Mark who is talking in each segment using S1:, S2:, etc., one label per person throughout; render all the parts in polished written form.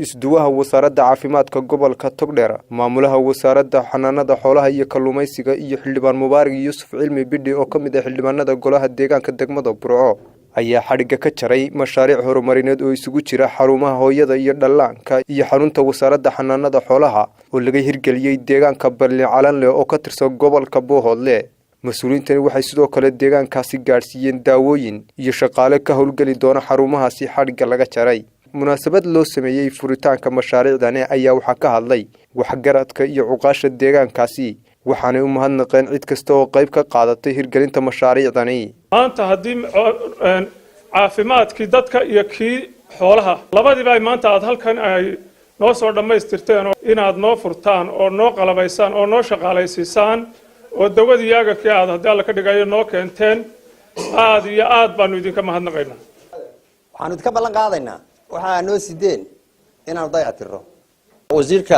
S1: isduwaha wasaaradda caafimaadka gobolka Togdheer maamulaha wasaaradda xanaanada xoolaha iyo kalluumaysiga iyo xildhibaan Mubaarak Yuusuf Cilmi Bidhi oo kamid ah xildhibaanada golaha deegaanka degmada Burco ayaa xadhiga ka jaray mashaariic horumarineed oo isugu jira xarumaha hooyada iyo dhallaanka iyo xarunta wasaaradda xanaanada xoolaha oo laga hirgeliyay deegaanka Bali Calanle oo ka tirsan gobolka Bohodle mas'uuliyiintani waxay sidoo kale deegaankaasi gaarsiiyeen daawooyin iyo shaqaale ka howlgali doona xarumahaasi xadhiga laga jaray munaasabad loo sameeyay furitaanka mashaariicdani ayaa waxa ka hadlay waxgaradka iyo cuqaasha deegaankaasi waxaanay u mahadnaqeen cid kasta oo qayb ka qaadatay hirgelinta mashaariicdani
S2: maanta hadii caafimaadkii dadka iyo kii xoolaha labadiiba ay maanta aad halkan ay noo soo dhameystirteen inaad noo furtaan oo noo qalabaysaan oo noo shaqaalaysiisaan oo dawadii yaagakii aad haddii alla ka dhigayo noo keenteen aad iyo aad baanu idinka mahadnaqaynaa
S3: waxaanu idinka ballan qaadaynaa waxaa noo sideen inaanu dayactirno
S4: wasiirka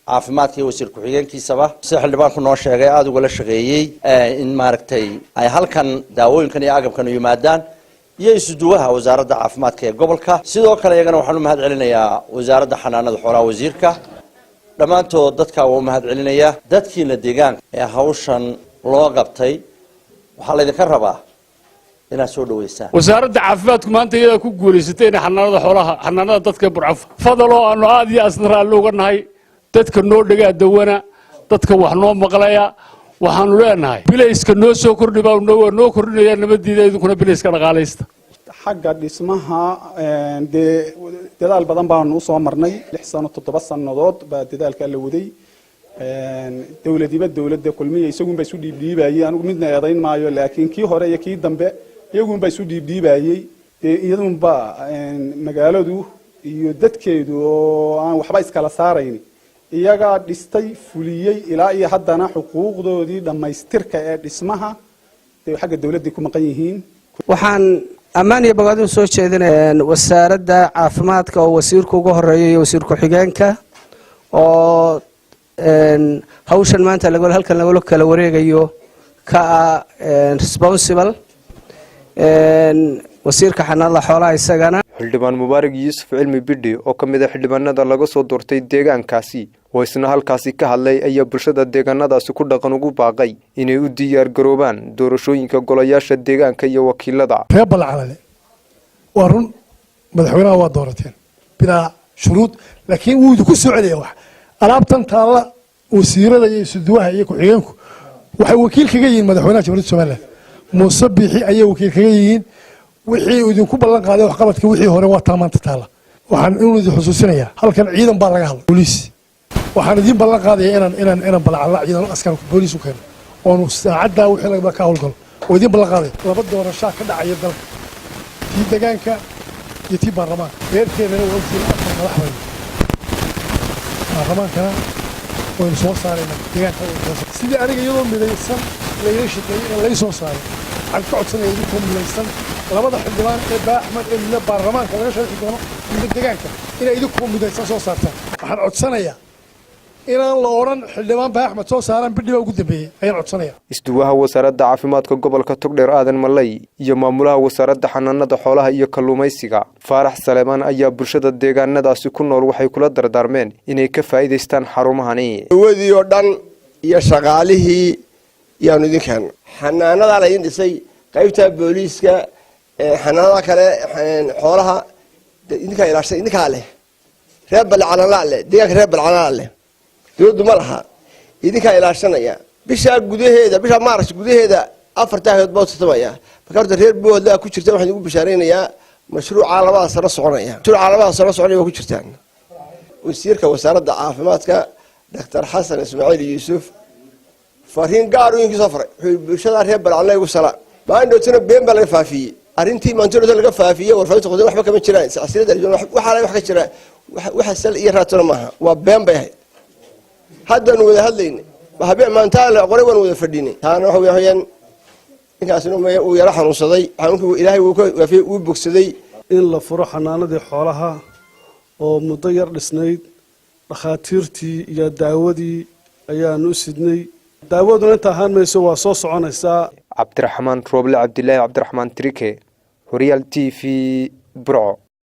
S4: caafimaadka iyo wasiir ku-xigeenkiisaba sida xildhibaanku noo sheegay aad uga la shaqeeyay in maaragtay ay halkan daawooyinkan iyo agabkan yimaadaan iyo isuduwaha wasaaradda caafimaadka ee gobolka sidoo kale iyagana waxaan u mahad celinayaa wasaaradda xanaanada xoolaha wasiirka dhammaantood dadka waa u mahad celinayaa dadkiina deegaanka ee hawshan loo qabtay waxaa laydinka rabaa inaad soo dhaweysaan
S5: wasaaradda caafimaadku maanta iyada ku guuleysatay in xanaanada xoolaha xanaanada dadka burcaf fadalo aanu aad iyo asnara looga nahay dadka noo dhagaa dawana dadka wax noo maqlaya waxaanu leenahay bilayska noo soo kordhibaa noo kordhinaya nabadiida idinkuna bilayska dhaqaalaysta
S6: xagga dhismaha dadaal badan baanu u soo marnay 6 sano 7 sanadood baa dadaalka la waday dawladda kulmiye isagu bay isu dhiibdhiibayay anigu midna eedayn maayo laakiin kii hore iyo kii dambe iyagu bay isu dhiibdhiibayay iyadunba magaaladu iyo dadkeedu oo aan waxba iskala saarayn iyaga dhistay fuliyay ilaa iyo haddana xuquuqdoodii dhamaystirka ee dhismaha xagga dawladda ku maqan yihiin
S7: waxaan ammaan iyo bogaadin soo jeedinayaan wasaaradda caafimaadka oo wasiirku ugu horeeyay iyo wasiir ku-xigeenka oo hawshan maanta halkan laga kala wareegayo ka responsible wasiirka xanaanada xoolaha isagana
S1: xildhibaan Mubaarak Yuusuf Cilmi Bidhi oo kamid ah xildhibaanada laga soo doortay deegaankaasi oo isna halkaasi ka hadlay ayaa bulshada deegaanadaasi ku dhaqan ugu baaqay inay u diyaar garoobaan doorashooyinka golayaasha deegaanka iyo wakiilada
S8: reer Calanle waa run madaxweynaha waa doorateen bilaa shuruud laakiin wuu ku soo celiyay wax alaabtan taala wasiirada iyo isuduwaha iyo ku-xigeenku waxay wakiil kaga yihiin madaxweynaha jamhuuriyadda Soomaaliya Muuse Biixi ayay wakiil kaga yihiin wixii idinku ballan qaaday wax qabadka wixii hore waa taamaanta taala waxaan inuu idin xusuusinayaa halkan ciidan baa laga hadlay booliis waxaan idin ballan qaadayaa inaan balacala ciidan askar booliis u keeno oo saacada wixii laga ka howlgalo oo idin ballan qaaday laba doorasho ka dhacay dalka tii deegaanka iyo tii baarlamaanka reerkeedana waa ogtiin afar madaxweyne baarlamaanka oo soo saarayna deegaanka sidii aniga iyadoo midaysan layla shaqeeyay la soo saaray aan ka codsanay idinku midaysan labada xildhibaan ee Axmed ee baarlamaanka laga sharxi doono iyo deegaanka inay idinku midaysan soo saartaan waxaan codsanayaa inaan la oran xildhibaan Axmed soo saaran bidhiba ugu dambeeyay ayaan codsanayaa
S1: isduwaha wasaaradda caafimaadka gobolka Togdheer aadan Malay iyo maamulaha wasaaradda xanaanada xoolaha iyo kalluumaysiga Faarax Saleeman ayaa bulshada deegaanadaasi ku nool waxay kula dardaarmeen inay ka faa'iideystaan xarumahani
S9: wadii oo dhan iyo shaqaalihii yaanu idinkan xanaanada la dhisay qaybta booliiska xanaanada kale xoolaha idinka ilaashay idinka leh reer Bali Calanle deegaanka reer Bali Calanle dawladdu ma laha idinka ilaashanaya bisha Maaris gudaheeda 4 hay'ad baa tatamaya marka reer Bohodle ku jirta waxaan ugu bishaareynayaa mashruuca 2 sano soconaya ku jirtaan wasiirka wasaaradda caafimaadka Dr. Xasan Ismaaciil Yuusuf fariin gaar ah inkiisa faray bulshada reer Bali Calanle ugu salaam baan doontaa been baa laga faafiyay arintii maantooda laga faafiyay warfayta qodob waxba kama jiraan silsilada waxa ka jira waxa sal iyo raatona maaha waa been bay ahayd haddana wada hadlayna habeen maanta la qoray waan wada fadhinay taana waxa weeyaan inkaasina uu yara xanuunsaday xanuunku ilaahay uu bogsaday
S10: in la furo xanaanadii xoolaha oo muddo yar dhisnayd dhakhaatiirtii iyo daawadii ayaan u sidnay daawaduna inta ahaan mayso waa soo soconaysaa
S1: Cabdiraxmaan Rooble Cabdilaahi Cabdiraxmaan Tiriike Horiyal TV Burco